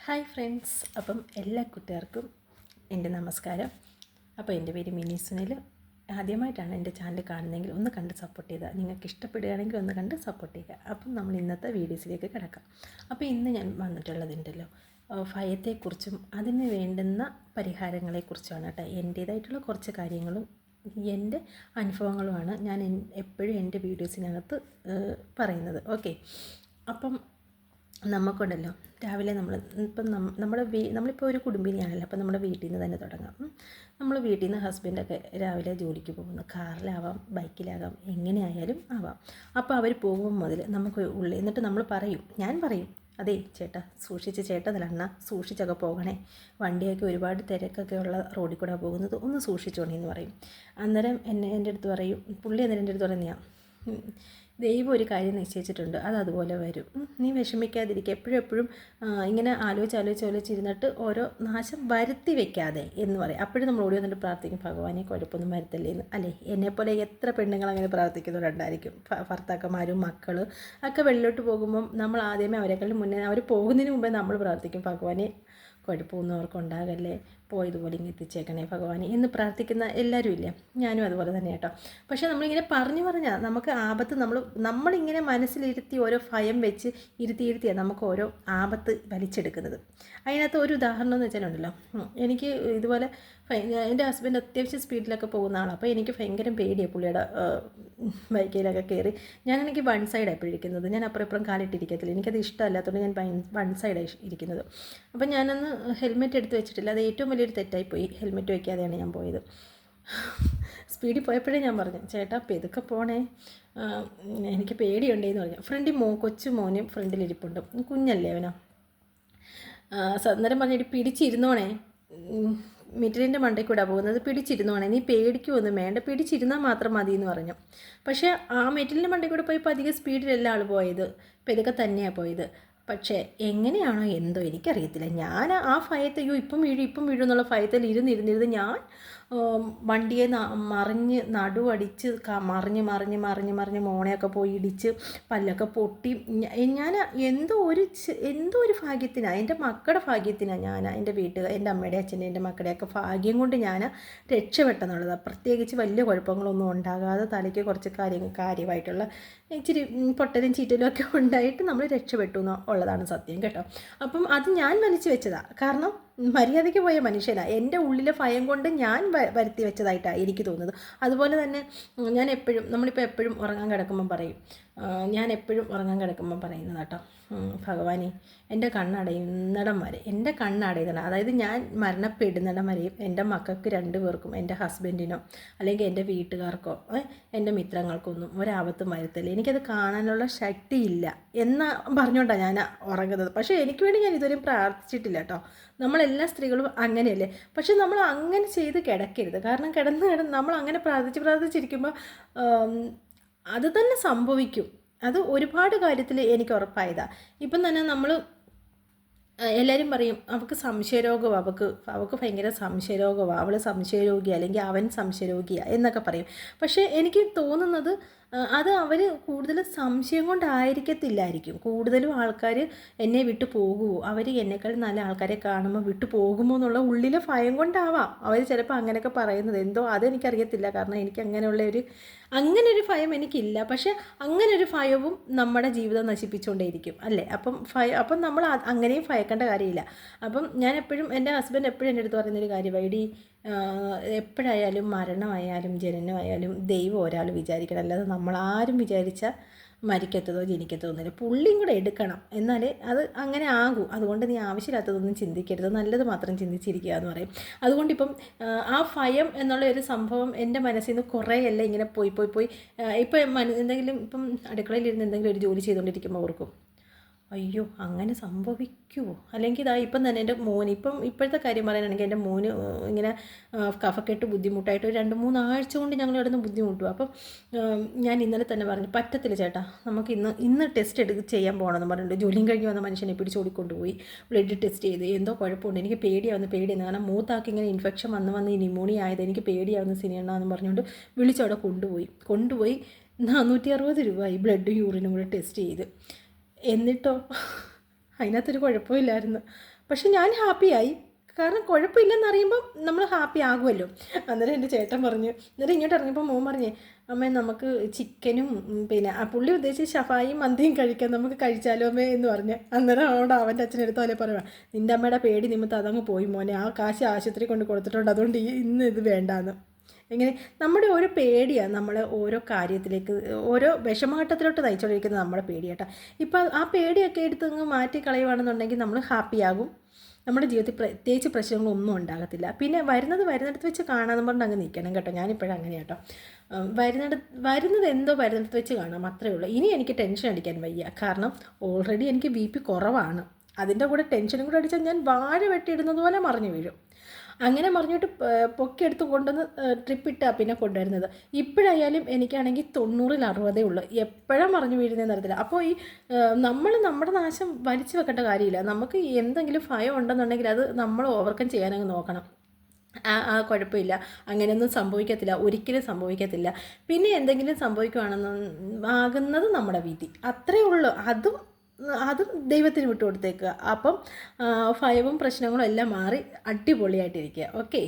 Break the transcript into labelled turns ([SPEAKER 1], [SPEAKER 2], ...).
[SPEAKER 1] Hi friends, അപ്പം എല്ലാ കൂട്ടുകാർക്കും എൻ്റെ നമസ്കാരം. അപ്പോൾ എൻ്റെ പേര് മിനി സുനിൽ. ആദ്യമായിട്ടാണ് എൻ്റെ ചാനൽ കാണുന്നതെങ്കിൽ ഒന്ന് കണ്ട് സപ്പോർട്ട് ചെയ്യുക. നിങ്ങൾക്ക് ഇഷ്ടപ്പെടുകയാണെങ്കിൽ ഒന്ന് കണ്ട് സപ്പോർട്ട് ചെയ്യുക. അപ്പം നമ്മൾ ഇന്നത്തെ വീഡിയോസിലേക്ക് കിടക്കാം. അപ്പോൾ ഇന്ന് ഞാൻ വന്നിട്ടുള്ളതുണ്ടല്ലോ ഭയത്തെക്കുറിച്ചും അതിന് വേണ്ടുന്ന പരിഹാരങ്ങളെക്കുറിച്ചുമാണ് കേട്ടോ. എൻ്റേതായിട്ടുള്ള കുറച്ച് കാര്യങ്ങളും എൻ്റെ അനുഭവങ്ങളുമാണ് ഞാൻ എപ്പോഴും എൻ്റെ വീഡിയോസിനകത്ത് പറയുന്നത്. ഓക്കെ, അപ്പം നമുക്കുണ്ടല്ലോ രാവിലെ ഇപ്പം നമ്മളിപ്പോൾ ഒരു കുടുംബിനിയാണല്ലോ. അപ്പം നമ്മുടെ വീട്ടിൽ നിന്ന് തന്നെ തുടങ്ങാം. നമ്മൾ വീട്ടിൽ നിന്ന് ഹസ്ബൻഡൊക്കെ രാവിലെ ജോലിക്ക് പോകുന്നു, കാറിലാവാം, ബൈക്കിലാകാം, എങ്ങനെയായാലും ആവാം. അപ്പോൾ അവർ പോകുമ്പോൾ മുതൽ നമുക്ക് ഉള്ളിൽ എന്നിട്ട് ഞാൻ പറയും, അതേ ചേട്ടാ സൂക്ഷിച്ച്, ചേട്ടനല്ല സൂക്ഷിച്ചൊക്കെ പോകണേ, വണ്ടിയൊക്കെ ഒരുപാട് തിരക്കൊക്കെ ഉള്ള റോഡിൽ കൂടെ പോകുന്നത്, ഒന്ന് സൂക്ഷിച്ചോണേ എന്ന് പറയും. അന്നേരം എൻ്റെ അടുത്ത് പറയും, പുള്ളി അന്നേരം എൻ്റെ അടുത്ത് പറയുന്നതാണ്, ദൈവം ഒരു കാര്യം നിശ്ചയിച്ചിട്ടുണ്ട്, അതുപോലെ വരും, നീ വിഷമിക്കാതിരിക്കുക, എപ്പോഴും ഇങ്ങനെ ആലോചിച്ചിരുന്നിട്ട് ഓരോ നാശം വരുത്തി വെക്കാതെ എന്ന് പറയും. അപ്പോഴും നമ്മൾ ഓടി വന്നിട്ട് പ്രാർത്ഥിക്കും, ഭഗവാനെ കുഴപ്പമൊന്നും വരുത്തല്ലേ എന്ന്. അല്ലേ, എന്നെപ്പോലെ എത്ര പെണ്ണുങ്ങൾ അങ്ങനെ പ്രാർത്ഥിക്കുന്നവരുണ്ടായിരിക്കും. ഭർത്താക്കന്മാരും മക്കൾ ഒക്കെ വെളിയിലോട്ട് പോകുമ്പം നമ്മൾ ആദ്യമേ അവരെക്കാളും മുന്നേ അവർ പോകുന്നതിന് മുമ്പേ നമ്മൾ പ്രാർത്ഥിക്കും, ഭഗവാനെ കുഴപ്പമൊന്നും അവർക്കുണ്ടാകല്ലേ, പോയതുപോലെ ഇങ്ങനെ എത്തിച്ചേക്കണേ ഭഗവാനെ എന്ന് പ്രാർത്ഥിക്കുന്ന എല്ലാവരും ഇല്ലേ. ഞാനും അതുപോലെ തന്നെ കേട്ടോ. പക്ഷേ നമ്മളിങ്ങനെ പറഞ്ഞാൽ നമുക്ക് ആപത്ത് നമ്മളിങ്ങനെ മനസ്സിലിരുത്തി ഓരോ ഭയം വെച്ച് ഇരുത്തിയാണ് നമുക്ക് ഓരോ ആപത്ത് വലിച്ചെടുക്കുന്നത്. അതിനകത്ത് ഒരു ഉദാഹരണം എന്ന് വെച്ചാലുണ്ടല്ലോ, എനിക്ക് ഇതുപോലെ എൻ്റെ ഹസ്ബൻഡ് അത്യാവശ്യം സ്പീഡിലൊക്കെ പോകുന്ന ആളാണ്. അപ്പോൾ എനിക്ക് ഭയങ്കര പേടിയാണ് പുള്ളിയുടെ ബൈക്കിലൊക്കെ കയറി. ഞാനാണെങ്കിൽ വൺ സൈഡാണ് എപ്പോഴും ഇരിക്കുന്നത്, ഞാൻ അപ്പുറം ഇപ്പുറം കാലിട്ടിരിക്കത്തില്ല, എനിക്കത് ഇഷ്ടമല്ലാത്തതുകൊണ്ട് ഞാൻ വൺ സൈഡാണ് ഇരിക്കുന്നത്. അപ്പം ഞാനന്ന് ഹെൽമെറ്റ് എടുത്ത് വെച്ചിട്ടില്ല, അത് ഏറ്റവും വലിയൊരു തെറ്റായിപ്പോയി. ഹെൽമെറ്റ് വയ്ക്കാതെയാണ് ഞാൻ പോയത്. സ്പീഡിൽ പോയപ്പോഴേ ഞാൻ പറഞ്ഞു, ചേട്ടാ പെതുക്കെ പോണേ, എനിക്ക് പേടിയുണ്ടേന്ന് പറഞ്ഞു. ഫ്രണ്ടിൽ കൊച്ചു മോനും ഫ്രണ്ടിലിരിപ്പുണ്ട്, കുഞ്ഞല്ലേ അവനാ. അന്നേരം പറഞ്ഞിട്ട് പിടിച്ചിരുന്നോണേ, മിറ്റലിൻ്റെ മണ്ടയിൽ കൂടെ പോകുന്നത്, പിടിച്ചിരുന്നോണേ, നീ പേടിക്കുമൊന്നും വേണ്ട, പിടിച്ചിരുന്നാൽ മാത്രം മതി എന്ന് പറഞ്ഞു. പക്ഷേ ആ മെറ്റലിൻ്റെ മണ്ടയിൽ കൂടെ പോയപ്പോൾ അധികം സ്പീഡിലല്ല ആൾ പോയത്, പെതുക്കെ തന്നെയാണ് പോയത്. പക്ഷേ എങ്ങനെയാണോ എന്തോ എനിക്കറിയത്തില്ല, ഞാൻ ആ ഭയത്തെ ഇപ്പം വീഴും എന്നുള്ള ഭയത്തിൽ ഇരുന്നിരുന്നിരുന്ന് ഞാൻ വണ്ടിയെ മറിഞ്ഞ് നടുവടിച്ച് മറിഞ്ഞ് മോണയൊക്കെ പോയി ഇടിച്ച് പല്ലൊക്കെ പൊട്ടി. ഞാൻ എന്തോ ഒരു ഭാഗ്യത്തിനാണ്, എൻ്റെ മക്കളുടെ ഭാഗ്യത്തിനാണ് ഞാൻ എൻ്റെ എൻ്റെ അമ്മയുടെ അച്ഛൻ്റെ എൻ്റെ മക്കളുടെയൊക്കെ ഭാഗ്യം കൊണ്ട് ഞാൻ രക്ഷപ്പെട്ടെന്നുള്ളതാണ്. പ്രത്യേകിച്ച് വലിയ കുഴപ്പങ്ങളൊന്നും ഉണ്ടാകാതെ തലയ്ക്ക് കുറച്ച് കാര്യമായിട്ടുള്ള ഇച്ചിരി പൊട്ടലും ചീറ്റലും ഒക്കെ ഉണ്ടായിട്ട് നമ്മൾ രക്ഷപ്പെട്ടു എന്നുള്ളതാണ് സത്യം കേട്ടോ. അപ്പം അത് ഞാൻ വലിച്ചു വെച്ചതാണ്, കാരണം മര്യാദയ്ക്ക് പോയ മനുഷ്യനാണ്. എൻ്റെ ഉള്ളിലെ ഭയം കൊണ്ട് ഞാൻ വരുത്തി വെച്ചതായിട്ടാണ് എനിക്ക് തോന്നുന്നത്. അതുപോലെ തന്നെ ഞാൻ നമ്മളിപ്പോൾ എപ്പോഴും ഉറങ്ങാൻ കിടക്കുമ്പം പറയും, പറയുന്നത് കേട്ടോ, ഭഗവാനെ എൻ്റെ കണ്ണടയുന്നിടം വരെ, അതായത് ഞാൻ മരണപ്പെടുന്നിടം വരെയും എൻ്റെ മക്കൾക്ക് 2 പേർക്കും, എൻ്റെ ഹസ്ബൻഡിനോ അല്ലെങ്കിൽ എൻ്റെ വീട്ടുകാർക്കോ എൻ്റെ മിത്രങ്ങൾക്കൊന്നും ഒരാപത്തും വരുത്തില്ല, എനിക്കത് കാണാനുള്ള ശക്തിയില്ല എന്ന് പറഞ്ഞുകൊണ്ടാണ് ഞാൻ ഉറങ്ങുന്നത്. പക്ഷേ എനിക്ക് വേണ്ടി ഞാൻ ഇതുവരെയും പ്രാർത്ഥിച്ചിട്ടില്ല കേട്ടോ. നമ്മളെല്ലാ സ്ത്രീകളും അങ്ങനെയല്ലേ. പക്ഷെ നമ്മൾ അങ്ങനെ ചെയ്ത് കിടക്കരുത്, കാരണം കിടന്ന് നമ്മൾ അങ്ങനെ പ്രാർത്ഥിച്ചിരിക്കുമ്പോൾ അത് തന്നെ സംഭവിക്കും. അത് ഒരുപാട് കാര്യത്തിൽ എനിക്ക് ഉറപ്പായതാണ്. ഇപ്പം തന്നെ നമ്മൾ എല്ലാവരും പറയും, അവൾക്ക് സംശയരോഗമാണ്, അവൾക്ക് ഭയങ്കര സംശയരോഗമാണ്, അവൾ സംശയരോഗിയാണ് അല്ലെങ്കിൽ അവൻ സംശയരോഗിയാണ് എന്നൊക്കെ പറയും. പക്ഷേ എനിക്ക് തോന്നുന്നത് അത് അവർ കൂടുതൽ സംശയം കൊണ്ടായിരിക്കത്തില്ലായിരിക്കും. കൂടുതലും ആൾക്കാർ എന്നെ വിട്ടു പോകുമോ, അവർ എന്നെക്കാൾ നല്ല ആൾക്കാരെ കാണുമ്പോൾ വിട്ടു പോകുമോ എന്നുള്ള ഉള്ളിലെ ഭയം കൊണ്ടാവാം അവർ ചിലപ്പോൾ അങ്ങനെയൊക്കെ പറയുന്നത്. എന്തോ അതെനിക്കറിയത്തില്ല, കാരണം എനിക്ക് അങ്ങനൊരു ഭയം എനിക്കില്ല. പക്ഷേ അങ്ങനൊരു ഭയവും നമ്മുടെ ജീവിതം നശിപ്പിച്ചുകൊണ്ടേയിരിക്കും അല്ലേ. അപ്പം നമ്മൾ അങ്ങനെയും ഭയക്കേണ്ട കാര്യമില്ല. അപ്പം ഞാൻ എൻ്റെ ഹസ്ബൻഡ് എപ്പോഴും എൻ്റെ അടുത്ത് പറയുന്നൊരു കാര്യമാണ്, ഇടി എപ്പോഴായാലും മരണമായാലും ജനനമായാലും ദൈവം ഒരാൾ വിചാരിക്കണം, അല്ലാതെ നമ്മളാരും വിചാരിച്ചാൽ മരിക്കത്തതോ ജനിക്കത്തതോ ഒന്നുമില്ല, പുള്ളിയും കൂടെ എടുക്കണം, എന്നാലേ അത് അങ്ങനെ ആകൂ. അതുകൊണ്ട് നീ ആവശ്യമില്ലാത്തതൊന്നും ചിന്തിക്കരുത്, നല്ലത് മാത്രം ചിന്തിച്ചിരിക്കുക എന്ന് പറയും. അതുകൊണ്ടിപ്പം ആ ഭയം എന്നുള്ള ഒരു സംഭവം എൻ്റെ മനസ്സിൽ നിന്ന് കുറേയല്ല ഇങ്ങനെ പോയി ഇപ്പം എന്തെങ്കിലും ഇപ്പം അടുക്കളയിലിരുന്ന് എന്തെങ്കിലും ഒരു ജോലി ചെയ്തുകൊണ്ടിരിക്കുമ്പോൾ ഓർക്കും, അയ്യോ അങ്ങനെ സംഭവിക്കുമോ, അല്ലെങ്കിൽ ഇപ്പം തന്നെ എൻ്റെ മോന് ഇപ്പോഴത്തെ കാര്യം പറയാനാണെങ്കിൽ എൻ്റെ മോന് ഇങ്ങനെ കഫക്കെട്ട് ബുദ്ധിമുട്ടായിട്ട് ഒരു 2-3 ആഴ്ച കൊണ്ട് ഞങ്ങൾ ഇവിടെ നിന്ന് ബുദ്ധിമുട്ടും. അപ്പം ഞാൻ ഇന്നലെ തന്നെ പറഞ്ഞു, പറ്റത്തില്ല ചേട്ടാ, നമുക്ക് ഇന്ന് ടെസ്റ്റ് ചെയ്യാൻ പോകണമെന്ന് പറഞ്ഞിട്ട് ജോലിയും കഴിഞ്ഞ് വന്ന മനുഷ്യനെ പിടിച്ചോടിക്കൊണ്ടുപോയി ബ്ലഡ് ടെസ്റ്റ് ചെയ്ത്, എന്തോ കുഴപ്പമുണ്ട്, എനിക്ക് പേടിയാവുന്നു, കാരണം മൂത്താക്കി ഇങ്ങനെ ഇൻഫെക്ഷൻ വന്ന് ഈ ന്യൂമോണിയ ആയത്, എനിക്ക് പേടിയാവുന്ന സിനിമയെന്ന് പറഞ്ഞുകൊണ്ട് വിളിച്ചവിടെ കൊണ്ടുപോയി 460 രൂപയായി ബ്ലഡും യൂറിനും കൂടെ ടെസ്റ്റ് ചെയ്ത്. എന്നിട്ടോ അതിനകത്തൊരു കുഴപ്പമില്ലായിരുന്നു. പക്ഷെ ഞാൻ ഹാപ്പിയായി. കാരണം കുഴപ്പമില്ലെന്നറിയുമ്പം നമ്മൾ ഹാപ്പി ആകുമല്ലോ. അന്നേരം എൻ്റെ ചേട്ടൻ പറഞ്ഞു, അന്നേരം ഇങ്ങോട്ട് ഇറങ്ങിയപ്പോൾ മോൻ പറഞ്ഞേ, അമ്മേ നമുക്ക് ചിക്കനും പിന്നെ ആ പുള്ളി ഉദ്ദേശിച്ച് ഷഫായും മന്തിയും കഴിക്കാം, നമുക്ക് കഴിച്ചാലോ അമ്മേ എന്ന് പറഞ്ഞ്. അന്നേരം അവിടെ അവൻ്റെ അച്ഛനെടുത്ത പോലെ പറയുക, നിൻ്റെ അമ്മയുടെ പേടി നിമിത്തം അതങ്ങ് പോയി മോനെ, ആ കാശ് ആശുപത്രി കൊണ്ട് കൊടുത്തിട്ടുണ്ട്, അതുകൊണ്ട് ഇന്ന് ഇത് വേണ്ടാന്ന്. എങ്ങനെ നമ്മുടെ ഓരോ പേടിയാണ് നമ്മൾ ഓരോ കാര്യത്തിലേക്ക്, ഓരോ വിഷമഘട്ടത്തിലോട്ട് നയിച്ചുകൊണ്ടിരിക്കുന്നത് നമ്മുടെ പേടിയാട്ടോ. ഇപ്പം ആ പേടിയൊക്കെ എടുത്ത് അങ്ങ് മാറ്റി കളയുവാണെന്നുണ്ടെങ്കിൽ നമ്മൾ ഹാപ്പിയാകും. നമ്മുടെ ജീവിതത്തിൽ പ്രത്യേകിച്ച് പ്രശ്നങ്ങളൊന്നും ഉണ്ടാകത്തില്ല. പിന്നെ വരുന്നിടത്ത് വെച്ച് കാണാമെന്ന് പറഞ്ഞ് അങ്ങ് നിൽക്കണം കേട്ടോ. ഞാനിപ്പോഴും അങ്ങനെ കേട്ടോ. വരുന്നത് എന്തോ വരുന്നിടത്ത് വെച്ച് കാണാം, അത്രയേ ഉള്ളൂ. ഇനി എനിക്ക് ടെൻഷൻ അടിക്കാൻ വയ്യ. കാരണം ഓൾറെഡി എനിക്ക് BP കുറവാണ്. അതിൻ്റെ കൂടെ ടെൻഷനും കൂടെ അടിച്ചാൽ ഞാൻ വാഴ വെട്ടിയിടുന്നത് പോലെ മറിഞ്ഞു വീഴും. അങ്ങനെ മറിഞ്ഞിട്ട് പൊക്കിയെടുത്ത് കൊണ്ടുവന്ന് ട്രിപ്പിട്ടാണ് പിന്നെ കൊണ്ടുവരുന്നത്. ഇപ്പോഴായാലും എനിക്കാണെങ്കിൽ 90-ൽ 60 ഉള്ളൂ. എപ്പോഴാണ് മറിഞ്ഞു വീഴുന്നതെന്ന് അറിയത്തില്ല. അപ്പോൾ ഈ നമ്മുടെ നാശം വലിച്ചു വെക്കേണ്ട കാര്യമില്ല. നമുക്ക് എന്തെങ്കിലും ഭയം ഉണ്ടെന്നുണ്ടെങ്കിൽ അത് നമ്മൾ ഓവർകം ചെയ്യാനങ്ങ് നോക്കണം. കുഴപ്പമില്ല, അങ്ങനെയൊന്നും സംഭവിക്കത്തില്ല, ഒരിക്കലും സംഭവിക്കത്തില്ല. പിന്നെ എന്തെങ്കിലും ആകുന്നത് നമ്മുടെ വിധി, അത്രയേ ഉള്ളൂ. അതും ദൈവത്തിന് വിട്ടു കൊടുത്തേക്കുക. അപ്പം ഭയവും പ്രശ്നങ്ങളും എല്ലാം മാറി അടിപൊളിയായിട്ടിരിക്കുക. ഓക്കെ.